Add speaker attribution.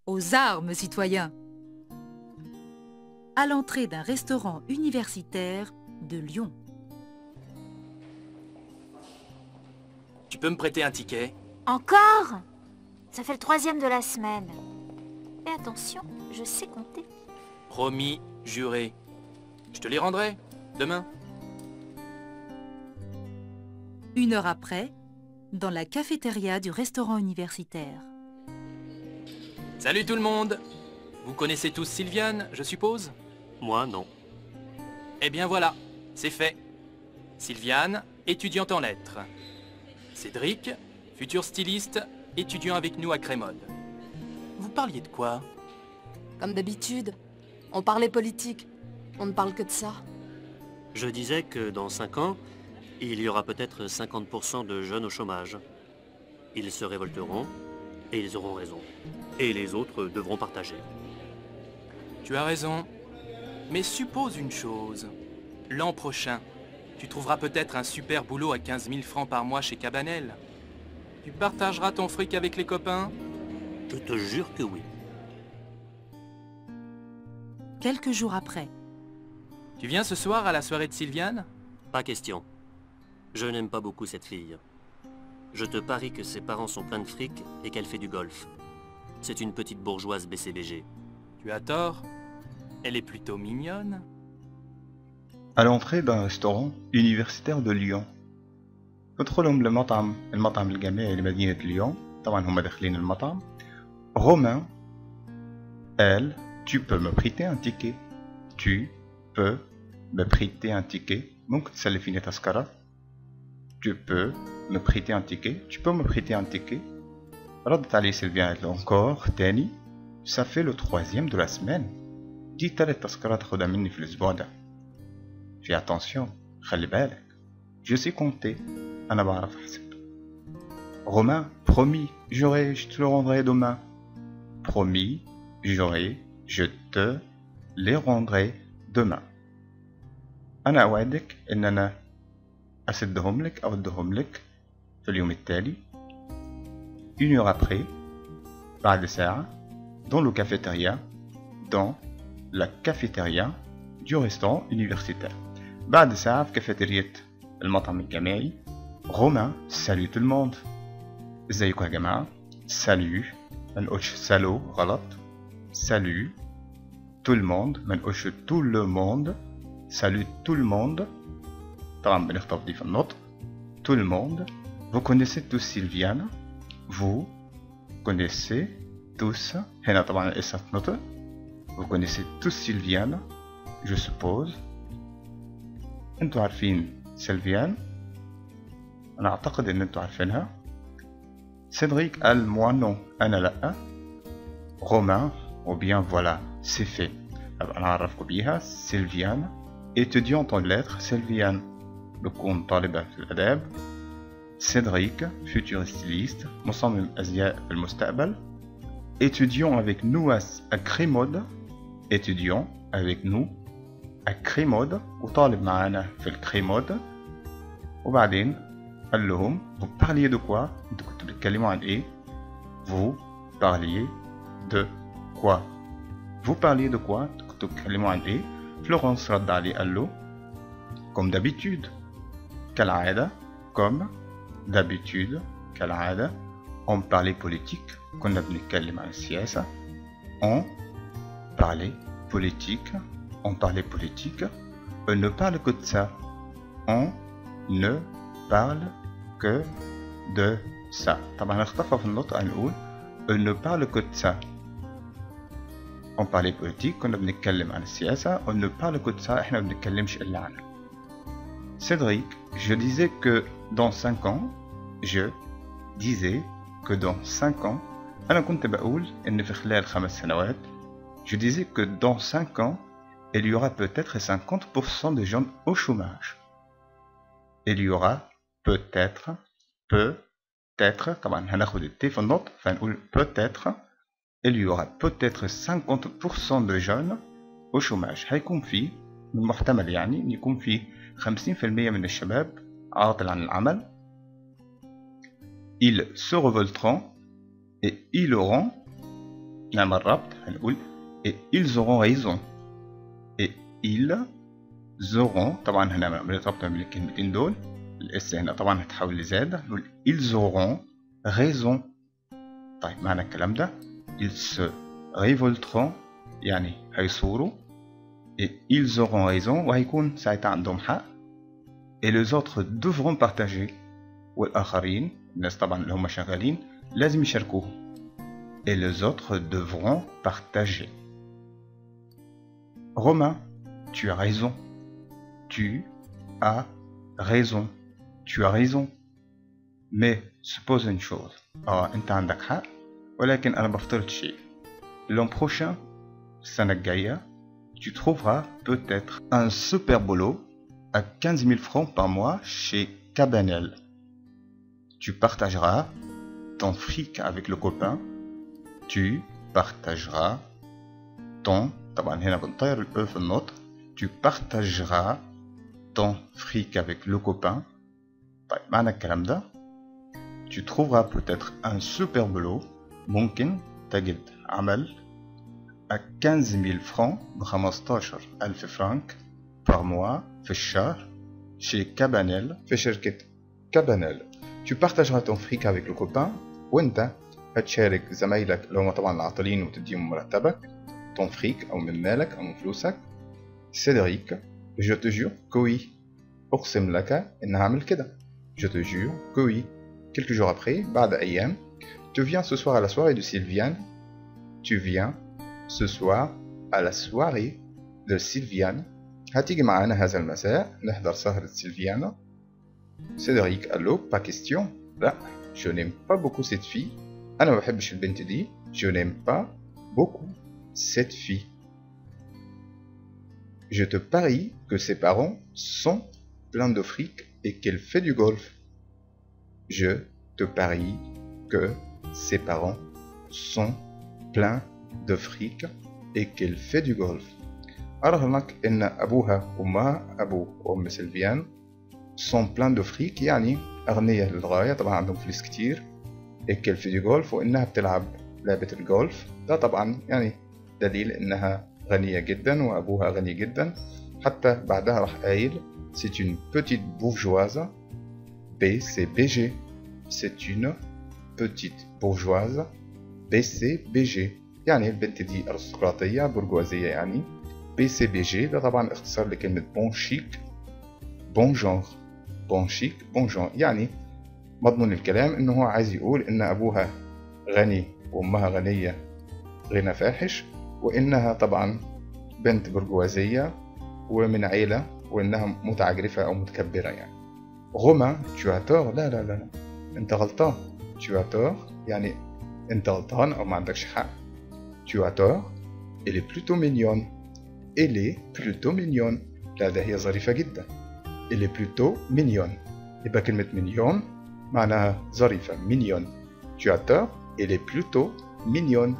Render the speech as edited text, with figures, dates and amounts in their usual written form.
Speaker 1: Aux armes, citoyens! À l'entrée d'un restaurant universitaire de Lyon.
Speaker 2: Tu peux me prêter un ticket?
Speaker 3: Encore? Ça fait le 3e de la semaine. Et attention, je sais compter.
Speaker 2: Promis, juré. Je te les rendrai, demain.
Speaker 1: 1 heure après, dans la cafétéria du restaurant universitaire.
Speaker 2: Salut tout le monde! Vous connaissez tous Sylviane, je suppose?
Speaker 4: Moi, non.
Speaker 2: Eh bien voilà, c'est fait. Sylviane, étudiante en lettres. Cédric, futur styliste, étudiant avec nous à Crémode. Vous parliez de quoi?
Speaker 5: Comme d'habitude, on parlait politique. On ne parle que de ça.
Speaker 4: Je disais que dans 5 ans, il y aura peut-être 50% de jeunes au chômage. Ils se révolteront, et ils auront raison. Et les autres devront partager.
Speaker 2: Tu as raison. Mais suppose une chose. L'an prochain, tu trouveras peut-être un super boulot à 15 000 francs par mois chez Cabanel. Tu partageras ton fric avec les copains?
Speaker 4: Je te jure que oui.
Speaker 1: Quelques jours après.
Speaker 2: Tu viens ce soir à la soirée de Sylviane?
Speaker 4: Pas question. Je n'aime pas beaucoup cette fille. Je te parie que ses parents sont pleins de fric et qu'elle fait du golf. C'est une petite bourgeoise BCBG.
Speaker 2: Tu as tort. Elle est plutôt mignonne.
Speaker 6: À l'entrée d'un restaurant universitaire de Lyon. ندخلهم المطعم الجامعي لمدينة ليون. طبعا هم داخلين المطعم. Romain, elle, tu peux me prêter un ticket. Tu peux me prêter un ticket. ممكن تسلفيني تذكرة. Tu peux me prêter un ticket. Tu peux me prêter un ticket. ردت عليه سيلفيان قالت له encore تاني. Ça fait le 3e de la semaine. دي 3 تذكرات تاخدها مني في الأسبوع ده. Fais attention, خلي بالك. Je sais compter. أنا بعرف أحسب. Romain, promis, je te le rendrai demain. Promis, je te les rendrai demain. أنا أوعدك إن أنا أسدهم لك أو أدهم لك في اليوم التالي. 1 heure après, بعد ساعة, dans la cafétéria du restaurant universitaire. بعد ساعة في كافيتيريا المطعم الجامعي. Romain, salut tout le monde. ازيكم يا جماعة. salut, ما نقولش سالو غلط. salut, tout le monde, ما نقولش tout le monde. salut tout le monde. طبعا بنخطف دي في النطق. tout le monde. Vous connaissez tous Sylviane. Vous connaissez tous. هنا طبعا لسه نطق. Vous connaissez tous Sylviane. Je suppose. انتوا عارفين سيلفيان. انا اعتقد ان انتوا عارفينها. سيدريك قال moi non. انا لا. Romain, ou bien voilà, c'est fait. انا اعرفكم بيها. سيلفيان, étudiante en lettres. سيلفيان بتكون طالبة في الآداب. سيدريك, futur styliste, مصمم أزياء في المستقبل. Étudiant avec nous à Crémode. Étudiant avec nous à Crémode. وطالب معانا في الكريمود. وبعدين قال لهم vous parliez de quoi؟ انتوا كنتوا بتتكلموا عن ايه؟ vous parliez de quoi؟ vous parliez de quoi؟ انتوا كنتوا بتتكلموا عن ايه؟ فلورانس رد عليه قال له comme d'habitude. كالعادة. comme d'habitude. كالعادة. on parlait politique. كنا بنتكلم عن السياسة. on parlait politique. on parlait politique. on ne parle que de ça. on ne parle que de ça. طبعا نخطفها في النطق نقول on ne parle que de ça. on parlait politique. كنا بنتكلم عن السياسة. on ne parle que de ça. احنا ما بنتكلمش إلا عنها. Cédric, je disais que dans 5 ans, أنا كنت بقول إن في خلال 5 سنوات. Je disais que dans 5 ans, il y aura peut-être 50% de gens au chômage. Il y aura peut-être, طبعا هناخد التي في النطق فنقول peut-être. Il y aura peut-être 50% de jeunes au chômage. هيكون فيه من المحتمل يعني إن يكون فيه 50% من الشباب عاطل عن العمل. Ils se révolteront et ils auront. نعمل ربط هنقول et ils auront raison et ils auront طبعا هنعمل عملية ربط بين الكلمتين دول الاس هنا طبعا هتحول لزاد نقول ils auront raison. طيب معنى الكلام ده ils se révolteront يعني هيثوروا et ils auront raison وهيكون ساعتها عندهم حق et les autres devront partager والآخرين الناس طبعا اللي هم شغالين لازم يشاركوهم et les autres devront partager. Romain, tu as raison. Tu as raison. Tu as raison. Mais suppose une chose. أنت عندك حق ولكن أنا بفترض شيء. L'an prochain, السنة الجاية, tu trouveras peut-être un super boulot à 15 000 francs par mois chez Cabanel. Tu partageras ton fric avec le copain. Tu partageras ton طبعا هنا بنطير الأو في النطق. Tu partageras ton fric avec le copain. طيب معنى الكلام ده tu trouveras peut-être un super boulot ممكن تجد عمل à 15 000 francs ب 15,000 فرنك par mois في الشهر chez Cabanel في شركة Cabanel. Tu partageras ton fric avec le copain وانت هتشارك زمايلك اللي هم طبعا العاطلين وتديهم مرتبك ton fric أو من مالك أو من فلوسك. Cédric, je te jure que oui. أقسم لك إن هعمل كده. Je te jure que oui. Quelques jours après, بعد أيام, tu viens ce soir à la soirée de Sylviane. Tu viens ce soir à la soirée de Sylviane. هتيجي معانا هذا المساء نحضر سهرة سيلفيانا. Cédric قال له pas question. لا, je n'aime pas beaucoup cette fille. أنا ما بحبش البنت دي. Je n'aime pas beaucoup cette fille. Je te parie que ses parents sont pleins de fric et qu'elle fait du golf. Je te parie que ses parents sont pleins de fric et qu'elle fait du golf. أرهنك إن أبوها وأمها أبو وأم سيلفيان sont pleins de fric يعني أغنياء للغاية طبعا عندهم فلوس كتير et qu'elle fait du golf وإنها بتلعب لعبة الجولف. ده طبعا يعني دليل إنها غنية جدا وأبوها غني جدا. حتى بعدها راح قايل c'est une petite bourgeoise BCBG. c'est une petite bourgeoise BCBG يعني البنت دي أرستقراطية برجوازية يعني. BCBG ده طبعا اختصار لكلمة bon chic bon genre. bon chic bon genre يعني مضمون الكلام إنه هو عايز يقول إن أبوها غني وأمها غنية غنى فاحش وإنها طبعا بنت برجوازية ومن عيلة وإنها متعجرفة أو متكبرة يعني. رومان tu as tort. لا لا لا أنت غلطان. tu as tort يعني أنت غلطان أو ما عندكش حق. tu as tort. elle est plutôt mignonne. elle est plutôt mignonne. لا ده هي ظريفة جدا. elle est plutôt mignonne. يبقى كلمة mignonne معناها ظريفة. mignonne. tu as tort. elle est plutôt mignonne.